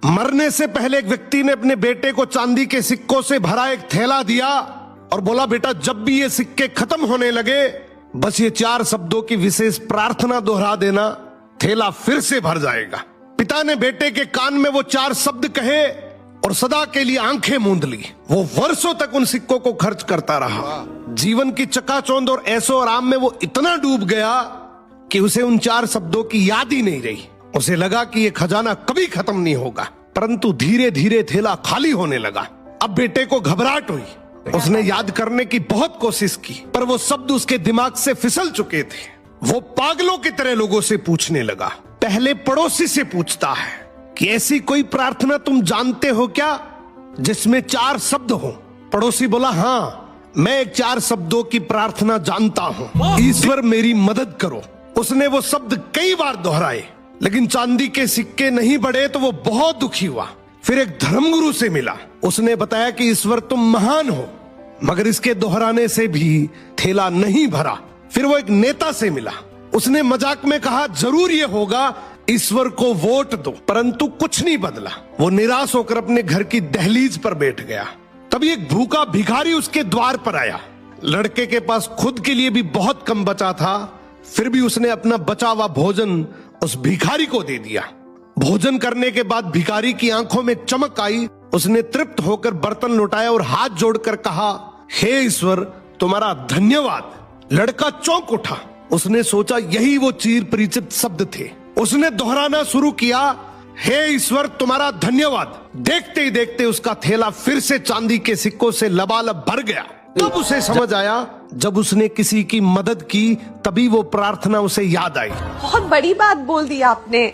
मरने से पहले एक व्यक्ति ने अपने बेटे को चांदी के सिक्कों से भरा एक थैला दिया और बोला, बेटा जब भी ये सिक्के खत्म होने लगे बस ये 4 शब्दों की विशेष प्रार्थना दोहरा देना, थैला फिर से भर जाएगा। पिता ने बेटे के कान में वो 4 शब्द कहे और सदा के लिए आंखें मूंद ली। वो वर्षों तक उन सिक्कों को खर्च करता रहा। जीवन की चकाचौंध और ऐशो आराम में वो इतना डूब गया कि उसे उन 4 शब्दों की याद ही नहीं रही। उसे लगा कि ये खजाना कभी खत्म नहीं होगा, परंतु धीरे धीरे थैला खाली होने लगा। अब बेटे को घबराहट हुई। उसने याद करने की बहुत कोशिश की, पर वो शब्द उसके दिमाग से फिसल चुके थे। वो पागलों की तरह लोगों से पूछने लगा। पहले पड़ोसी से पूछता है कि ऐसी कोई प्रार्थना तुम जानते हो क्या जिसमें 4 शब्द हो? पड़ोसी बोला, हाँ मैं 4 शब्दों की प्रार्थना जानता हूँ, ईश्वर मेरी मदद करो। उसने वो शब्द कई बार दोहराए, लेकिन चांदी के सिक्के नहीं बढ़े तो वो बहुत दुखी हुआ। फिर एक धर्मगुरु से मिला। उसने बताया कि ईश्वर तुम महान हो, मगर इसके दोहराने से भी थैला नहीं भरा। फिर वो एक नेता से मिला। उसने मजाक में कहा, जरूर ये होगा, ईश्वर को वोट दो। परंतु कुछ नहीं बदला। वो निराश होकर अपने घर की दहलीज पर बैठ गया। तभी एक भूखा भिखारी उसके द्वार पर आया। लड़के के पास खुद के लिए भी बहुत कम बचा था, फिर भी उसने अपना बचा हुआ भोजन उस भिखारी को दे दिया। भोजन करने के बाद भिखारी की आंखों में चमक आई। उसने तृप्त होकर बर्तन लौटाया और हाथ जोड़कर कहा, हे ईश्वर तुम्हारा धन्यवाद। लड़का चौंक उठा। उसने सोचा यही वो चिर परिचित शब्द थे। उसने दोहराना शुरू किया, हे ईश्वर तुम्हारा धन्यवाद। देखते ही देखते उसका थैला फिर से चांदी के सिक्कों से लबालब भर गया। तब उसे समझ आया, जब उसने किसी की मदद की तभी वो प्रार्थना उसे याद आई। बहुत बड़ी बात बोल दी आपने।